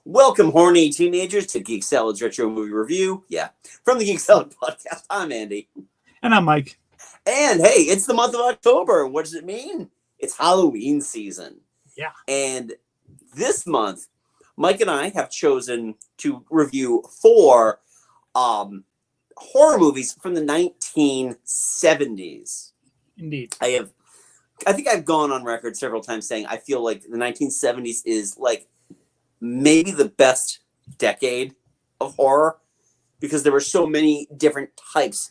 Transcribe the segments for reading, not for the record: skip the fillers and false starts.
Welcome, horny teenagers, to Geek Salad's Retro Movie Review. Yeah, from the Geek Salad Podcast, I'm Andy. And I'm Mike. And hey, it's the month of October. What does it mean? It's Halloween season. Yeah. And this month, Mike and I have chosen to review 4 horror movies from the 1970s. Indeed. I think I've gone on record several times saying I feel like the 1970s is like maybe the best decade of horror because there were so many different types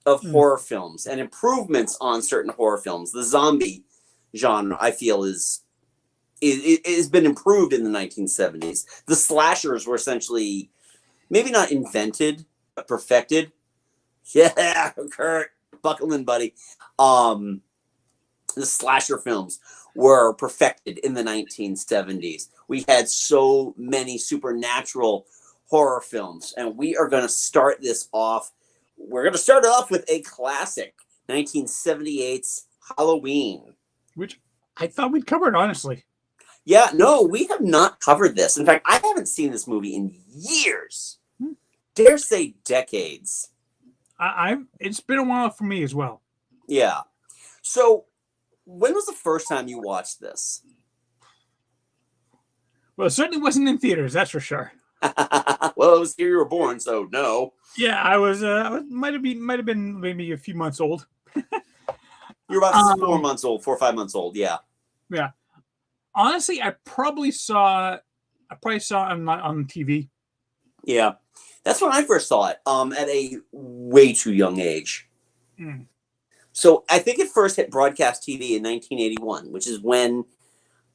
of horror films and improvements on certain horror films. The zombie genre, I feel, has been improved in the 1970s. The slashers were essentially maybe not invented, but perfected. Yeah, Kurt, buckle in, buddy. The slasher films were perfected in the 1970s. We had so many supernatural horror films, and we are going to start this off. We're going to start off with a classic, 1978's Halloween. Which I thought we'd covered, honestly. Yeah, no, we have not covered this. In fact, I haven't seen this movie in years. Dare say decades. It's been a while for me as well. Yeah. So, when was the first time you watched this? Well, it certainly wasn't in theaters, that's for sure. Well, it was here you were born, so no. Yeah, I was. Might have been maybe a few months old. You're about 4 months old, 4 or 5 months old. Yeah. Yeah. Honestly, I probably saw it on TV. Yeah, that's when I first saw it. At a way too young age. Mm. So I think it first hit broadcast TV in 1981, which is when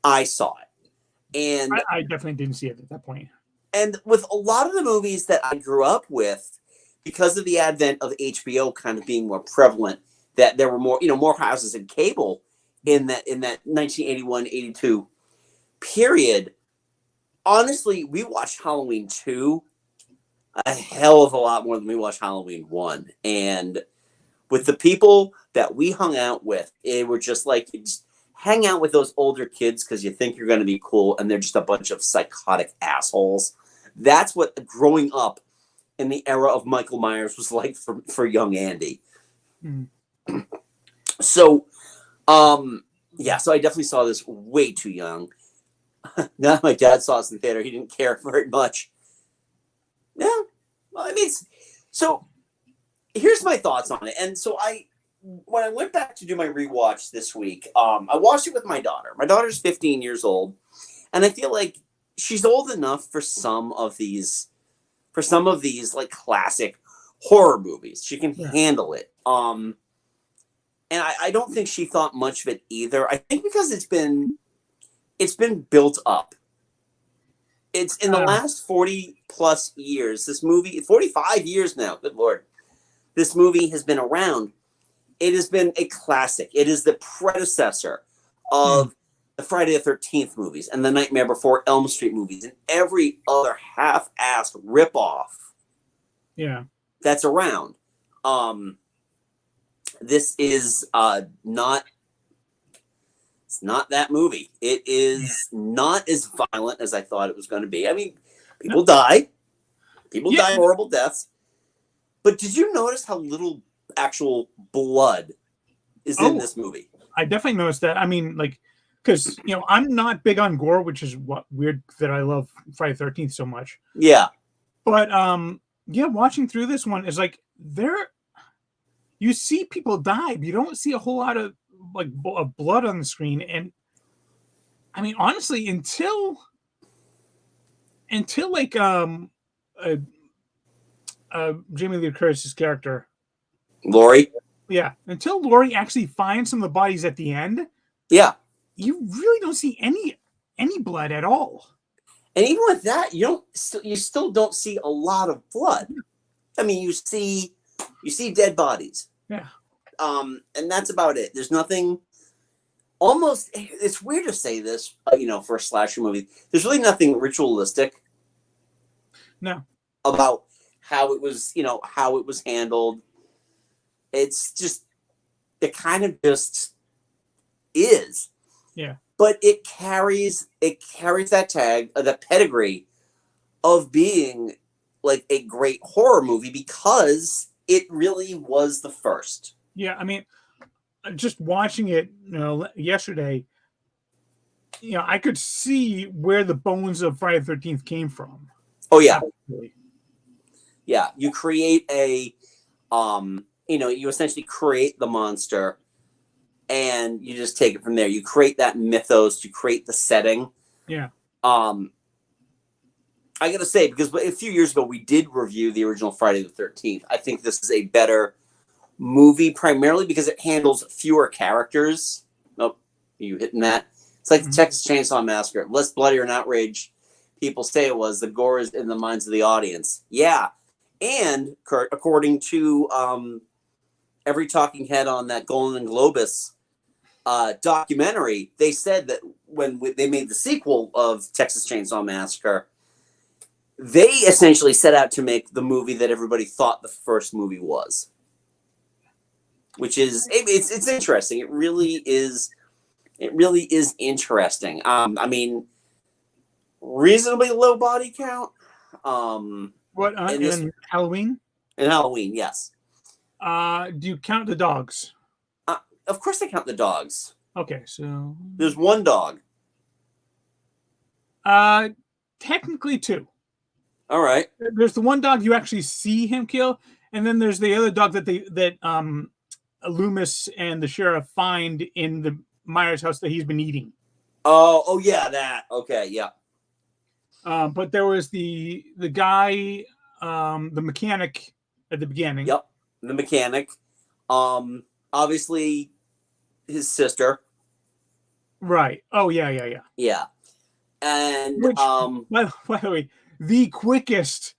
I saw it. And I definitely didn't see it at that point. And with a lot of the movies that I grew up with, because of the advent of HBO kind of being more prevalent, that there were more houses and cable in that 1981-82 period. Honestly, we watched Halloween 2 a hell of a lot more than we watched Halloween 1. And with the people that we hung out with, it were just like, you just hang out with those older kids because you think you're going to be cool, and they're just a bunch of psychotic assholes. That's what growing up in the era of Michael Myers was like for young Andy. Mm. So, so I definitely saw this way too young. Now my dad saw us in the theater. He didn't care very much. Yeah, well, I mean, so here's my thoughts on it. And so when I went back to do my rewatch this week, I watched it with my daughter. My daughter's 15 years old, and I feel like she's old enough for some of these like classic horror movies. She can handle it. And I don't think she thought much of it either. I think because it's been built up. It's in the last 40 plus years. This movie, 45 years now. Good Lord. This movie has been around. It has been a classic. It is the predecessor of the Friday the 13th movies and the Nightmare Before Elm Street movies and every other half-assed ripoff that's around. This is not that movie. It is not as violent as I thought it was going to be. I mean, people die. People die horrible deaths. But did you notice how little actual blood is in this movie? I definitely noticed that. I mean, like, because I'm not big on gore, which is weird that I love Friday the 13th so much. Yeah. But watching through this one is like you see people die, but you don't see a whole lot of of blood on the screen. And I mean, honestly, until like Jamie Lee Curtis's character, Laurie. Yeah, until Laurie actually finds some of the bodies at the end. Yeah, you really don't see any blood at all. And even with that, you still don't see a lot of blood. I mean, you see dead bodies. Yeah. And that's about it. There's nothing. Almost, it's weird to say this, for a slasher movie. There's really nothing ritualistic. No. About how it was handled. It's just, it kind of just is. Yeah. but it carries that tag, that pedigree of being like a great horror movie because it really was the first. Yeah, I mean, just watching it, yesterday, I could see where the bones of Friday the 13th came from. Oh yeah. Absolutely. Yeah, you create a you essentially create the monster and you just take it from there. You create that mythos, you create the setting. Yeah. I gotta say, because a few years ago we did review the original Friday the 13th. I think this is a better movie, primarily because it handles fewer characters. Oh, you hitting that? It's like the Texas Chainsaw Massacre. Less bloody or outrage people say it was. The gore is in the minds of the audience. Yeah. And, Kurt, according to every talking head on that Golden Globus documentary, they said that when they made the sequel of Texas Chainsaw Massacre, they essentially set out to make the movie that everybody thought the first movie was. Which is, it's interesting. It really is interesting. I mean, reasonably low body count. What in Halloween? In Halloween, yes. Do you count the dogs? Of course, I count the dogs. Okay, so there's one dog. Technically two. All right. There's the one dog you actually see him kill, and then there's the other dog that Loomis and the sheriff find in the Myers house that he's been eating. Oh yeah, that. Okay, yeah. But there was the guy, the mechanic at the beginning. Yep, the mechanic. Obviously, his sister. Right. Oh yeah. Yeah, and which, by the way, the quickest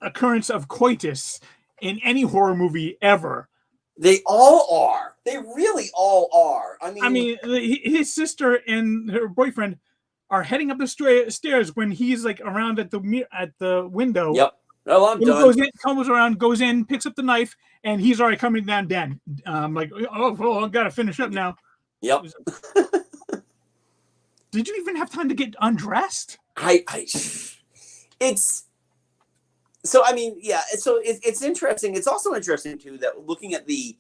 occurrence of coitus in any horror movie ever. They all are. They really all are. I mean, his sister and her boyfriend are heading up the stairs when he's like around at the window. Yep. Oh, I'm done. He goes in, comes around, goes in, picks up the knife, and he's already coming down dead. Like, I gotta finish up now. Yep. Did you even have time to get undressed? It's so. I mean, yeah. So it's interesting. It's also interesting too that looking at the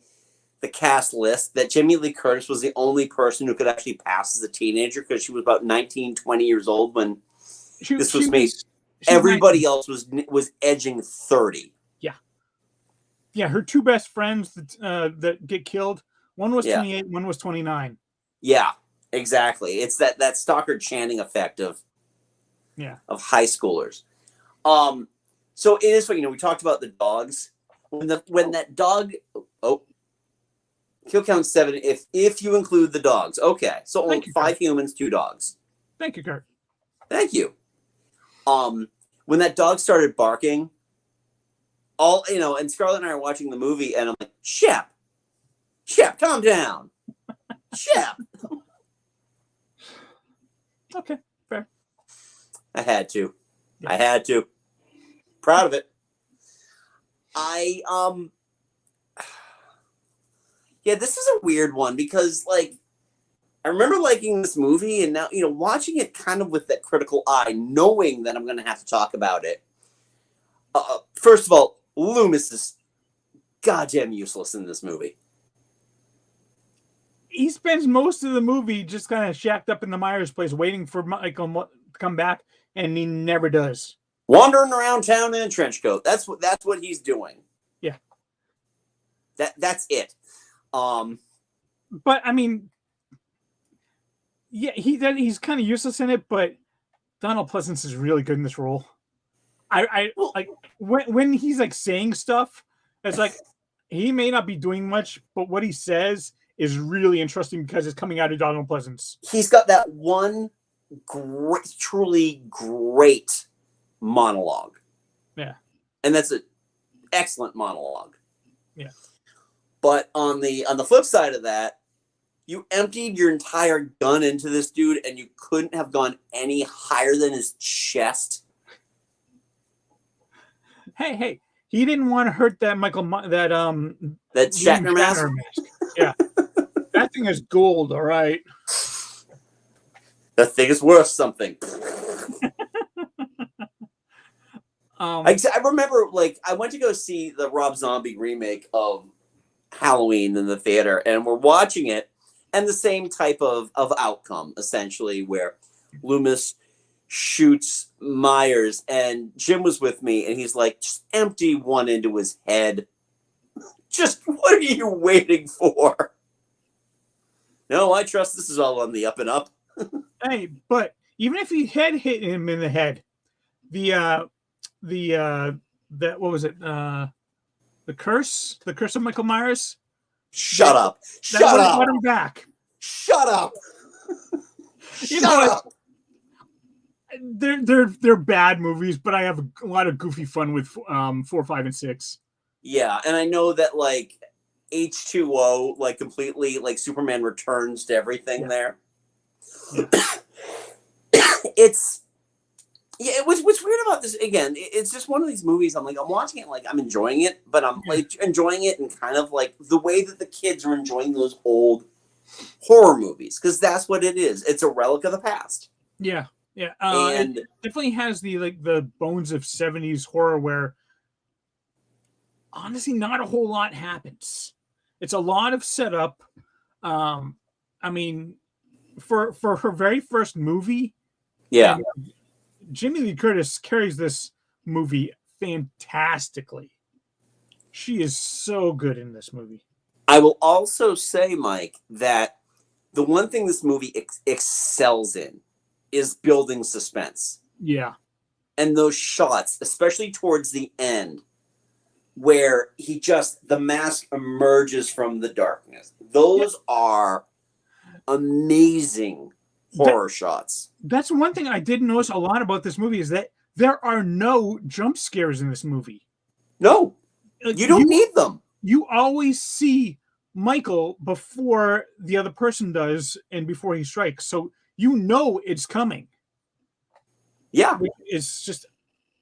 cast list, that Jamie Lee Curtis was the only person who could actually pass as a teenager because she was about 19, 20 years old when this was made. Everybody else was edging 30. Yeah. Her two best friends that get killed. One was 28. One was 29. Yeah, exactly. It's that Stockard Channing effect of high schoolers. So it is funny. We talked about the dogs. When that dog. Oh. Kill count 7 if you include the dogs. Okay, so only 5 humans, 2 dogs. Thank you, Kurt. Thank you. When that dog started barking, and Scarlett and I are watching the movie, and I'm like, Shep, calm down, Shep. Okay, fair. I had to. Proud of it. Yeah, this is a weird one because, like, I remember liking this movie, and now, watching it kind of with that critical eye, knowing that I'm going to have to talk about it. First of all, Loomis is goddamn useless in this movie. He spends most of the movie just kind of shacked up in the Myers place, waiting for Michael to come back, and he never does. Wandering around town in a trench coat. That's what he's doing. Yeah. That's it. But I mean, yeah, he's kind of useless in it, but Donald Pleasance is really good in this role. I like when he's like saying stuff, it's like he may not be doing much, but what he says is really interesting because it's coming out of Donald Pleasance. He's got that one truly great monologue. Yeah. And that's an excellent monologue. Yeah. But on the flip side of that, you emptied your entire gun into this dude, and you couldn't have gone any higher than his chest. Hey! He didn't want to hurt that Shatner mask. Yeah, thing is gold, all right. That thing is worth something. I remember, like, I went to go see the Rob Zombie remake of Halloween in the theater, and we're watching it, and the same type of outcome, essentially, where Loomis shoots Myers, and Jim was with me, and he's like, just empty one into his head. Just, what are you waiting for? No, I trust this is all on the up and up. Hey, but even if he had hit him in the head, that what was it? The curse of Michael Myers. Shut up! That Shut up! got him back. Shut up! You know what? They're bad movies, but I have a lot of goofy fun with 4, 5, and 6. Yeah, and I know that, like, H2O, like, completely, like, Superman returns to everything there. Yeah. What's weird about this, again, it's just one of these movies, I'm watching it, like, I'm enjoying it, but I'm, like, enjoying it in kind of, like, the way that the kids are enjoying those old horror movies, because that's what it is. It's a relic of the past. Yeah. And it definitely has the bones of 70s horror where honestly not a whole lot happens. It's a lot of setup. I mean, for her very first movie, Jamie Lee Curtis carries this movie fantastically. She is so good in this movie. I will also say, Mike, that the one thing this movie excels in is building suspense. Yeah. And those shots, especially towards the end, where the mask emerges from the darkness. Those are amazing horror shots. That's one thing I did notice a lot about this movie is that there are no jump scares in this movie. No, you don't need them. You always see Michael before the other person does and before he strikes. So you know it's coming. Yeah. It's just,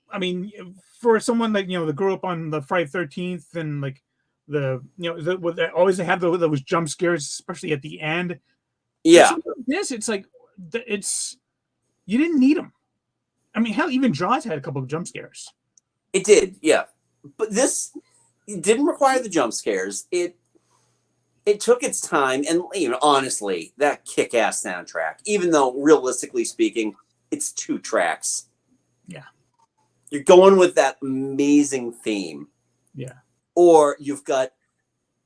I mean, for someone that, that grew up on the Friday 13th and like always have those jump scares, especially at the end. Yeah. This, it's like, you didn't need them. I mean, hell, even Jaws had a couple of jump scares. It did, yeah. But this didn't require the jump scares. It took its time, and honestly, that kick-ass soundtrack, even though realistically speaking, it's 2 tracks. Yeah. You're going with that amazing theme. Yeah. Or you've got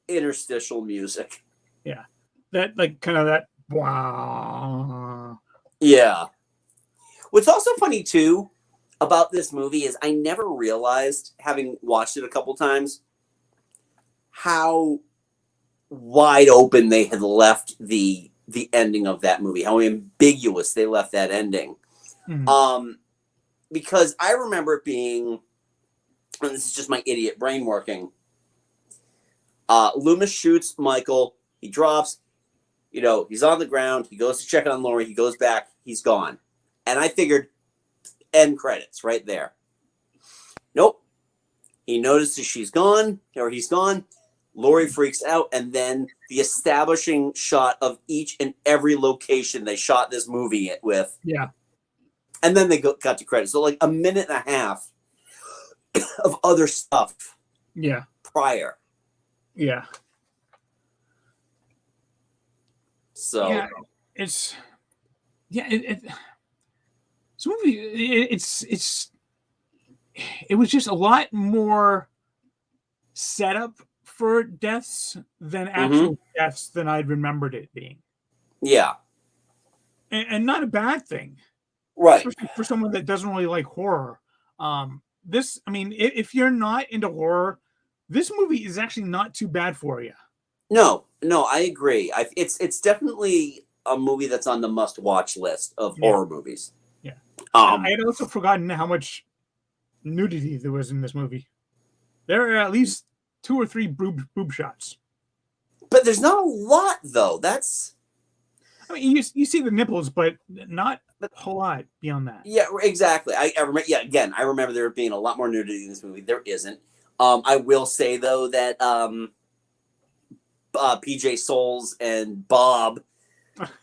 interstitial music. Yeah. That kind of that wow. Yeah. What's also funny too about this movie is I never realized, having watched it a couple times, how wide open they had left the ending of that movie, how ambiguous they left that ending. Mm-hmm. Because I remember it being, and this is just my idiot brain working, Loomis shoots Michael, he drops, he's on the ground, he goes to check on Laurie, he goes back, he's gone. And I figured, end credits right there. Nope. He notices she's gone, or he's gone. Laurie freaks out, and then the establishing shot of each and every location they shot this movie with. Yeah. And then they got to credits. So like a minute and a half of other stuff. Yeah. Prior. Yeah. So. Yeah, it's. Yeah, this movie, it was just a lot more setup for deaths than actual deaths than I'd remembered it being. Yeah. And not a bad thing. Right. Especially for someone that doesn't really like horror. If you're not into horror, this movie is actually not too bad for you. No, I agree. It's definitely a movie that's on the must-watch list of horror movies. Yeah. I had also forgotten how much nudity there was in this movie. There are at least 2 or 3 boob shots. But there's not a lot, though. You see the nipples, but not a whole lot beyond that. Yeah, exactly. I remember. Yeah, again, I remember there being a lot more nudity in this movie. There isn't. I will say though that PJ Souls and Bob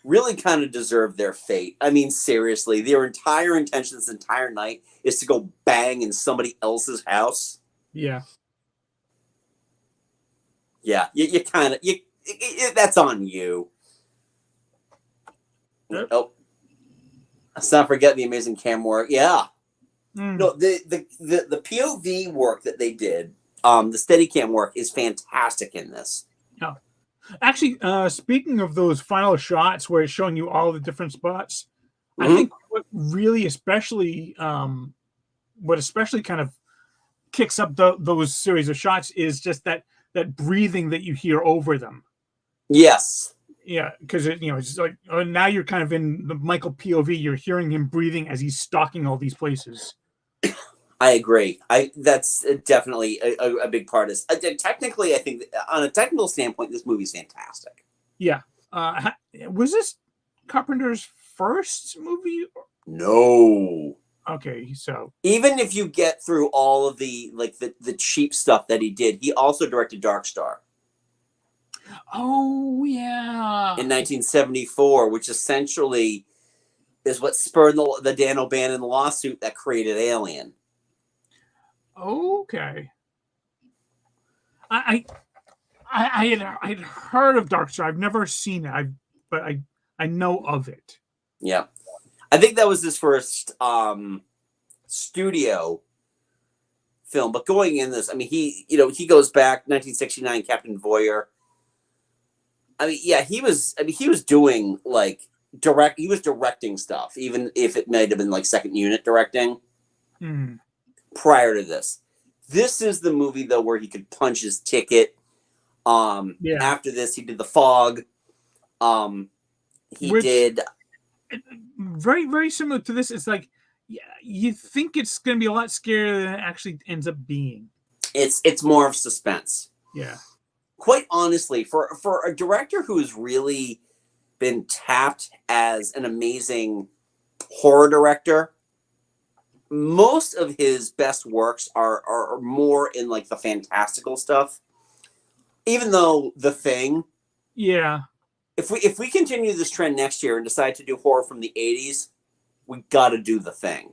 really kind of deserve their fate. I mean, seriously, their entire intention this entire night is to go bang in somebody else's house. Yeah. Yeah, you kind of that's on you. Yep. Oh, let's not forget the amazing camera work. Yeah, no, the POV work that they did, the Steadicam work is fantastic in this. Oh. Actually, speaking of those final shots where it's showing you all the different spots, I think what really especially kind of kicks up those series of shots is just that breathing that you hear over them. Yes. Yeah, because it's just like now you're kind of in the Michael POV. You're hearing him breathing as he's stalking all these places. I agree. That's definitely a big part of this. Technically, I think on a technical standpoint, this movie's fantastic. Yeah. Was this Carpenter's first movie? No. Okay, so even if you get through all of the cheap stuff that he did, he also directed Dark Star. Oh yeah. In 1974, which essentially is what spurred the Dan O'Bannon lawsuit that created Alien. Okay. I had heard of Dark Star. I've never seen it. But I know of it. Yeah, I think that was his first studio film. But going in this, I mean, he goes back 1969, Captain Voyeur. I mean, yeah, he was doing he was directing stuff, even if it might have been like second unit directing. Prior to this. This is the movie though where he could punch his ticket. After this, he did The Fog. He did very, very similar to this. It's like, yeah, you think it's going to be a lot scarier than it actually ends up being. It's more of suspense. Yeah. Quite honestly, for a director who has really been tapped as an amazing horror director, most of his best works are more in like the fantastical stuff. Even though The Thing, yeah, if we continue this trend next year and decide to do horror from the 80s, we got to do The Thing.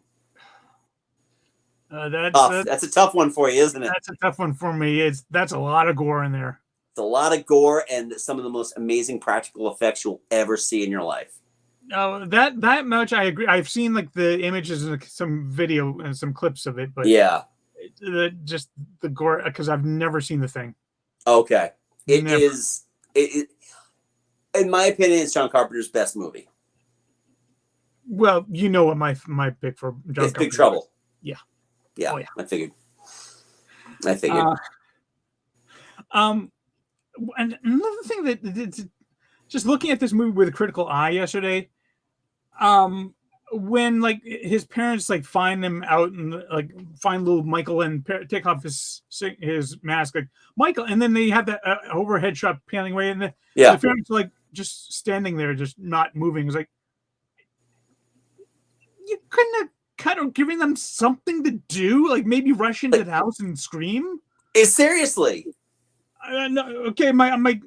That's a tough one for you, isn't it? That's a tough one for me. That's a lot of gore in there. It's a lot of gore and some of the most amazing practical effects you'll ever see in your life. Oh, that much I agree. I've seen like the images and some video and some clips of it, but yeah, just the gore, because I've never seen The Thing. Okay, it is. In my opinion, it's John Carpenter's best movie. Well, you know what my pick for John Carpenter Big Trouble. Yeah. Yeah, oh, yeah. I figured. And another thing that just looking at this movie with a critical eye yesterday, when like his parents like find him out and like find little Michael and take off his mask, like Michael, and then they have that overhead shot panning away, and the parents are like just standing there, just not moving. It's like, you couldn't have kind of giving them something to do, like maybe rush into the house and scream. Seriously. No, okay, my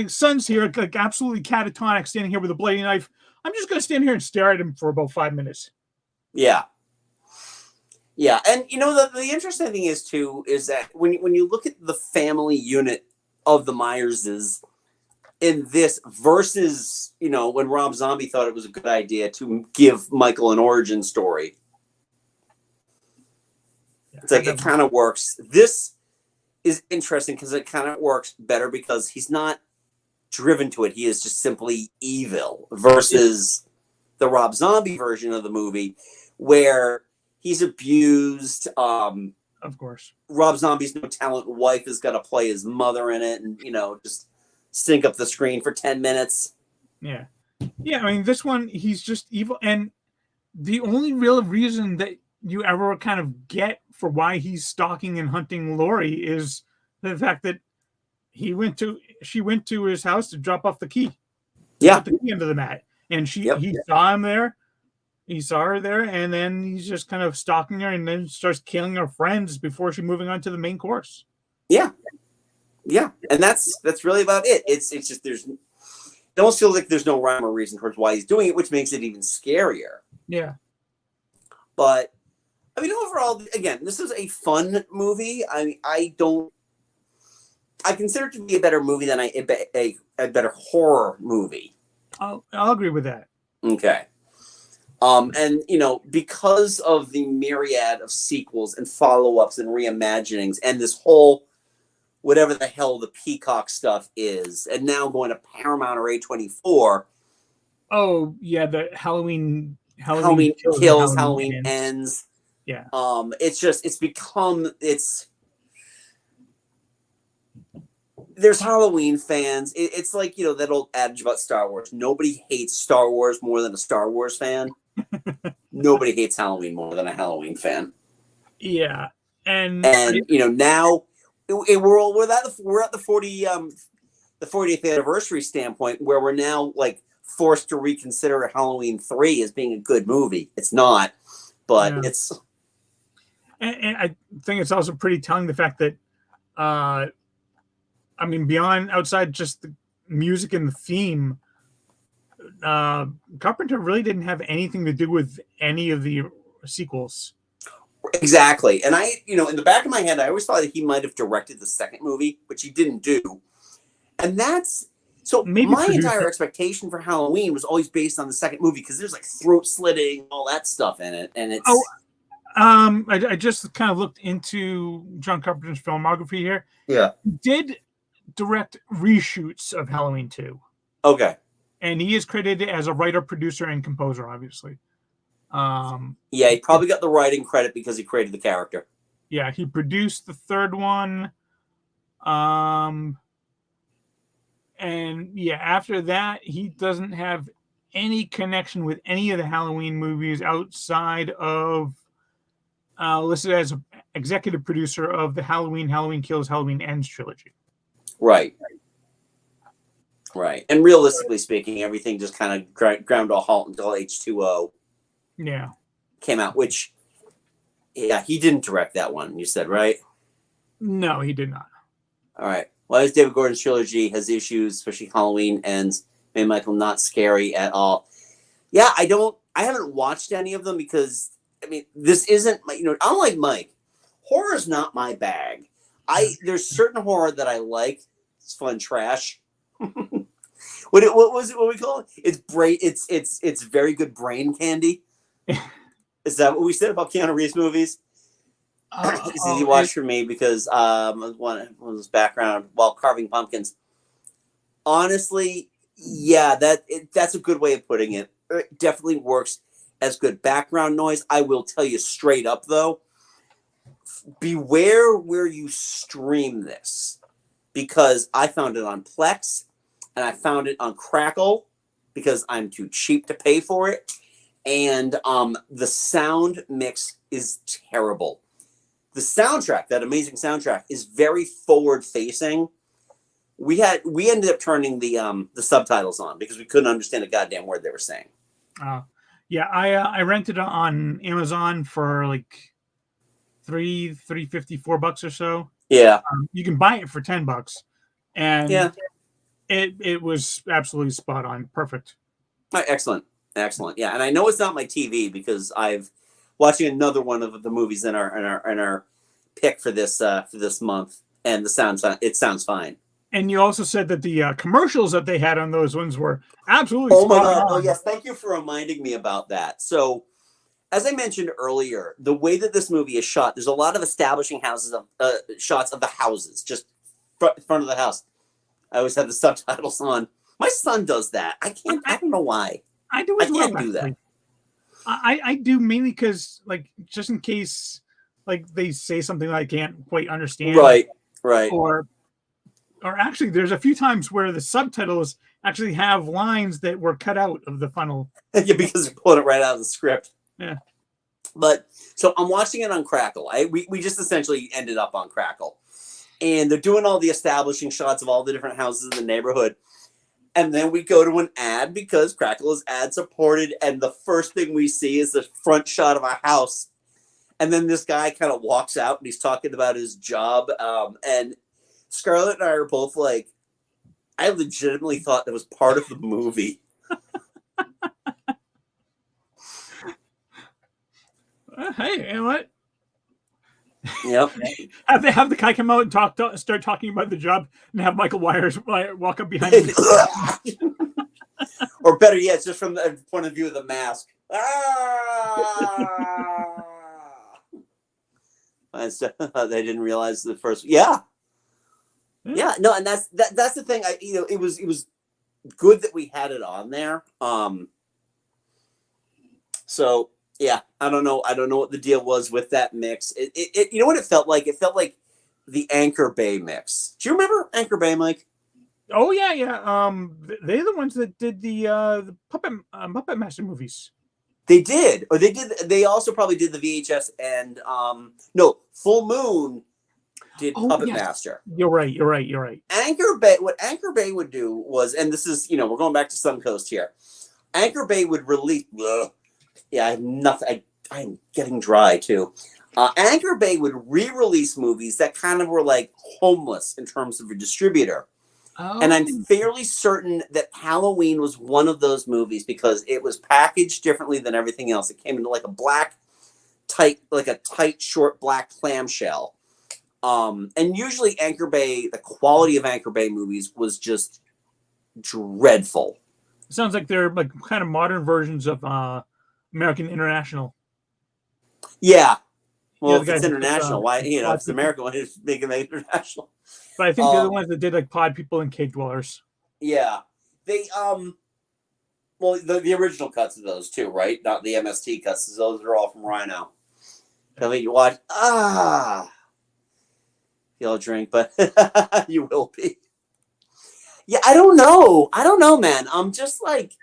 son's here, like absolutely catatonic, standing here with a bloody knife. I'm just gonna stand here and stare at him for about 5 minutes. Yeah, and the interesting thing is too is that when you look at the family unit of the Myerses in this versus when Rob Zombie thought it was a good idea to give Michael an origin story, it's like it kind of works. This is interesting because it kind of works better because he's not driven to it. He is just simply evil versus the Rob Zombie version of the movie where he's abused. Of course. Rob Zombie's no talent wife has got to play his mother in it and, just stink up the screen for 10 minutes. Yeah. Yeah, I mean, this one, he's just evil. And the only real reason that you ever kind of get for why he's stalking and hunting Lori is the fact that she went to his house to drop off the key. Yeah. Put the key under the mat. And he saw him there. He saw her there, and then he's just kind of stalking her and then starts killing her friends before she's moving on to the main course. Yeah. Yeah, and that's really about it. It's just it almost feels like there's no rhyme or reason towards why he's doing it, which makes it even scarier. Yeah. But I mean, overall, again, this is a fun movie. I consider it to be a better movie than a better horror movie. I'll agree with that. Okay. And because of the myriad of sequels and follow-ups and reimaginings and this whole whatever the hell the Peacock stuff is, and now going to Paramount or A24. Oh yeah, the Halloween kills, Halloween ends. Yeah. There's Halloween fans. It's like, that old adage about Star Wars. Nobody hates Star Wars more than a Star Wars fan. Nobody hates Halloween more than a Halloween fan. Yeah. And now we're at the 40th anniversary standpoint where we're now like forced to reconsider Halloween 3 as being a good movie. It's not, but it's. And I think it's also pretty telling the fact that, outside just the music and the theme, Carpenter really didn't have anything to do with any of the sequels. Exactly. And in the back of my head, I always thought that he might have directed the second movie, which he didn't do. And my entire expectation for Halloween was always based on the second movie because there's like throat slitting, all that stuff in it. And it's. I just kind of looked into John Carpenter's filmography here. Yeah. He did direct reshoots of Halloween 2. Okay. And he is credited as a writer, producer, and composer, obviously. He probably got the writing credit because he created the character. Yeah, he produced the third one. And after that, he doesn't have any connection with any of the Halloween movies outside of listed as executive producer of the Halloween Kills, Halloween Ends trilogy. Right. And realistically speaking, everything just kind of ground to a halt until H2O came out, which, he didn't direct that one, you said, right? No, he did not. All right. Well, as David Gordon's trilogy has issues, especially Halloween Ends, made Michael not scary at all. Yeah, I haven't watched any of them because, this isn't, unlike Mike, horror is not my bag. There's certain horror that I like. It's fun trash. What was it? What we call it? It's very good brain candy. Is that what we said about Keanu Reeves movies? It's easy to watch for me because one of his background while carving pumpkins. Honestly, that's a good way of putting it. It definitely works as good background noise. I will tell you straight up though, beware where you stream this, because I found it on Plex and I found it on Crackle because I'm too cheap to pay for it. And the sound mix is terrible. The soundtrack, that amazing soundtrack, is very forward facing. We ended up turning the subtitles on because we couldn't understand a goddamn word they were saying. I rented it on Amazon for like $3.54 or so. Yeah. You can buy it for $10, and it was absolutely spot on, perfect. Right, excellent. Yeah, and I know it's not my TV because I've watching another one of the movies in our pick for this month, and it sounds fine. And you also said that the commercials that they had on those ones were absolutely spot on. On. Oh yes, thank you for reminding me about that. So, as I mentioned earlier, the way that this movie is shot, there's a lot of establishing shots of the houses, just front of the house. I always have the subtitles on. My son does that. I don't know why. I do as well. I can't do that. I do mainly because, like, just in case, like, they say something that I can't quite understand. Right. Or actually, there's a few times where the subtitles actually have lines that were cut out of the funnel. Yeah, because they're pulling it right out of the script. Yeah. But so I'm watching it on Crackle. We just essentially ended up on Crackle, and they're doing all the establishing shots of all the different houses in the neighborhood. And then we go to an ad because Crackle is ad supported. And the first thing we see is the front shot of a house. And then this guy kind of walks out and he's talking about his job. And Scarlett and I are both like, I legitimately thought that was part of the movie. Hey, you know what? Yep. Have the guy come out and start talking about the job, and have Michael Myers walk up behind him. Or better yet, just from the point of view of the mask. Ah! They didn't realize the first. Yeah. No, and that's the thing. It was good that we had it on there. So yeah, I don't know what the deal was with that mix. It you know what it felt like? It felt like the Anchor Bay mix. Do you remember Anchor Bay, Mike? Oh yeah. They're the ones that did the Puppet Master movies. They did, or they did. They also probably did the VHS and no, Full Moon did Puppet Master. You're right. Anchor Bay. What Anchor Bay would do was, and this is we're going back to Suncoast here. Anchor Bay would release. Yeah, I have nothing. I'm getting dry too. Anchor Bay would re-release movies that kind of were like homeless in terms of a distributor. Oh. And I'm fairly certain that Halloween was one of those movies because it was packaged differently than everything else. It came into like a tight, short black clamshell. And usually Anchor Bay, the quality of Anchor Bay movies was just dreadful. It sounds like they're like kind of modern versions of American International. Yeah. Well, if it's international, why, if it's American, why just make it international? But I think they're the ones that did like Pod People and Cave Dwellers. Yeah. They, well, the original cuts of those too, right? Not the MST cuts. Those are all from Rhino. I mean, you watch, you'll drink, but you will be. Yeah, I don't know, man. I'm just like,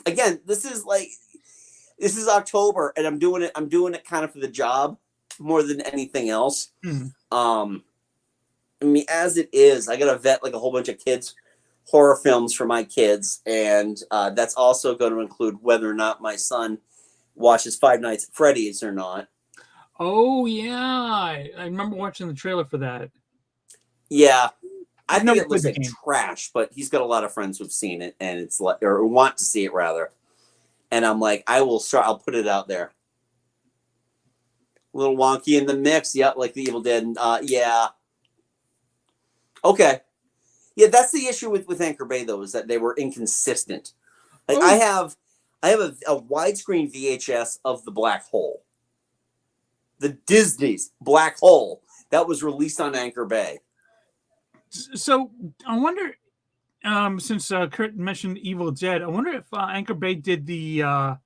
again, this is October, and I'm doing it kind of for the job more than anything else. Mm-hmm. I mean, as it is, I got to vet like a whole bunch of kids' horror films for my kids, and that's also going to include whether or not my son watches Five Nights at Freddy's or not. Oh yeah, I remember watching the trailer for that. Yeah, I think it looks like trash, but he's got a lot of friends who've seen it, and it's like, or want to see it rather. And I'm like, I'll put it out there. A little wonky in the mix, yeah, like the Evil Dead. Yeah. Okay. Yeah, that's the issue with Anchor Bay though, is that they were inconsistent. Like I have a widescreen VHS of The Black Hole. The Disney's Black Hole that was released on Anchor Bay. So I wonder, since Kurt mentioned Evil Dead, I wonder if Anchor Bay did the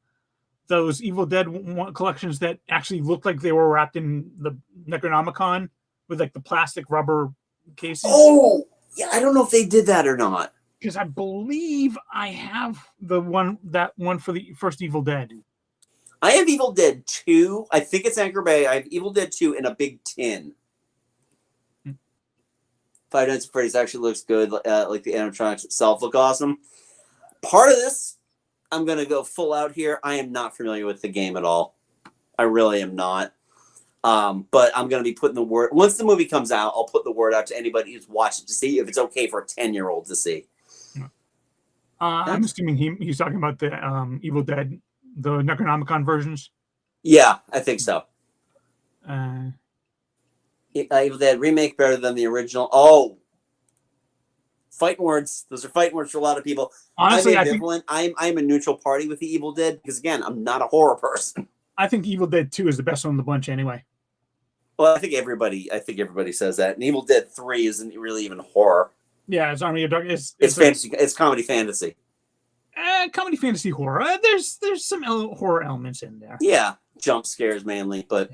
those Evil Dead collections that actually looked like they were wrapped in the Necronomicon with like the plastic rubber cases. Oh, yeah, I don't know if they did that or not. Because I believe I have that one for the first Evil Dead. I have Evil Dead 2. I think it's Anchor Bay. I have Evil Dead 2 in a big tin. Five Nights at Freddy's actually looks good. Like the animatronics itself look awesome. Part of this, I'm going to go full out here. I am not familiar with the game at all. I really am not. But I'm going to be putting the word... Once the movie comes out, I'll put the word out to anybody who's watched it to see if it's okay for a 10-year-old to see. I'm assuming he's talking about the Evil Dead, the Necronomicon versions. Yeah, I think so. Evil Dead remake better than the original. Oh, fighting words. Those are fighting words for a lot of people. Honestly, I'm ambivalent. I'm a neutral party with the Evil Dead because again, I'm not a horror person. I think Evil Dead 2 is the best one in the bunch anyway. Well, I think everybody says that. And Evil Dead 3 isn't really even horror. Yeah, it's Army of Darkness. It's fantasy. It's comedy fantasy. Comedy fantasy horror. There's some horror elements in there. Yeah, jump scares mainly, but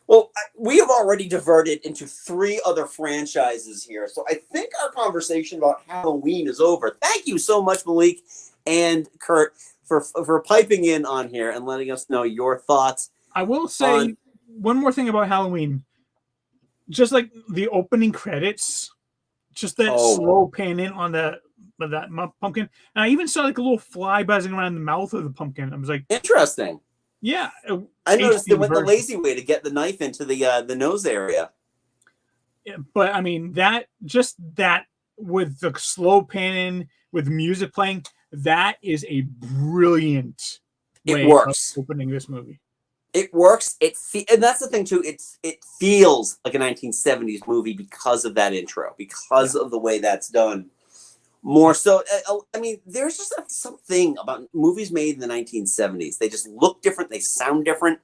well, we have already diverted into 3 other franchises here, so I think our conversation about Halloween is over. Thank you so much, Malik and Kurt, for piping in on here and letting us know your thoughts. I will say one more thing about Halloween. Just like the opening credits, just that slow pan in on that pumpkin. And I even saw like a little fly buzzing around the mouth of the pumpkin. I was like, interesting. Yeah. I noticed they went the lazy way to get the knife into the nose area. but I mean that with the slow panning with music playing, that is a brilliant It way of works. opening this movie. It works. And that's the thing too. It feels like a 1970s movie because of that intro, because of the way that's done. More so, I mean, there's just something about movies made in the 1970s. They just look different. They sound different.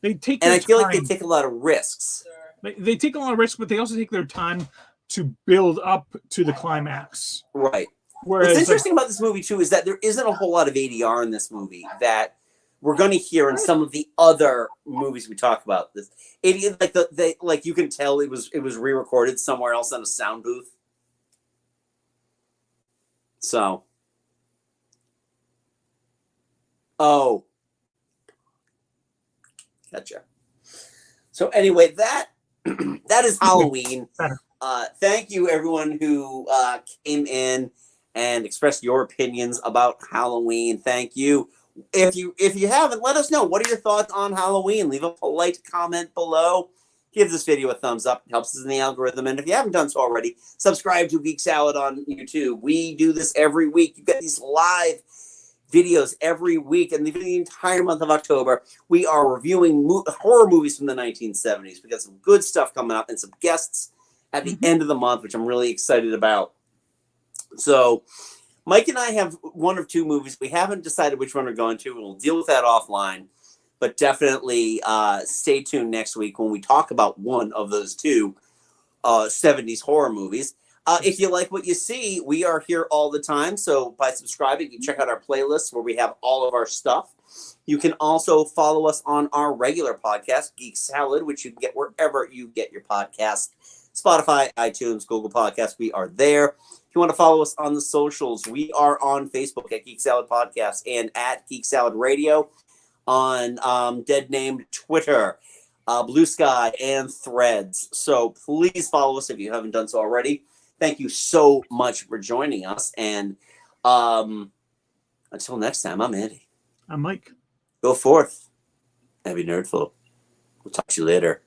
They take, and I feel time. like they take a lot of risks. They take a lot of risks, but they also take their time to build up to the climax. Right. Whereas, what's interesting about this movie too is that there isn't a whole lot of ADR in this movie that we're going to hear in some of the other movies we talk about. This like you can tell it was re-recorded somewhere else on a sound booth. So, gotcha. So anyway, that is Halloween. Thank you everyone who came in and expressed your opinions about Halloween. Thank you. If you haven't, let us know. What are your thoughts on Halloween? Leave a polite comment below. Give this video a thumbs up. It helps us in the algorithm. And if you haven't done so already, subscribe to Geek Salad on YouTube. We do this every week. You get these live videos every week. And the entire month of October, we are reviewing horror movies from the 1970s. We got some good stuff coming up and some guests at the end of the month, which I'm really excited about. So Mike and I have one of two movies. We haven't decided which one we're going to. We'll deal with that offline. But definitely stay tuned next week when we talk about one of those two 70s horror movies. If you like what you see, we are here all the time. So by subscribing, you can check out our playlist where we have all of our stuff. You can also follow us on our regular podcast, Geek Salad, which you can get wherever you get your podcast. Spotify, iTunes, Google Podcasts, we are there. If you want to follow us on the socials, we are on Facebook at Geek Salad Podcast and at Geek Salad Radio, on dead named Twitter, Blue Sky, and Threads. So please follow us if you haven't done so already. Thank you so much for joining us. And until next time, I'm Andy. I'm Mike. Go forth. Happy Nerdful. We'll talk to you later.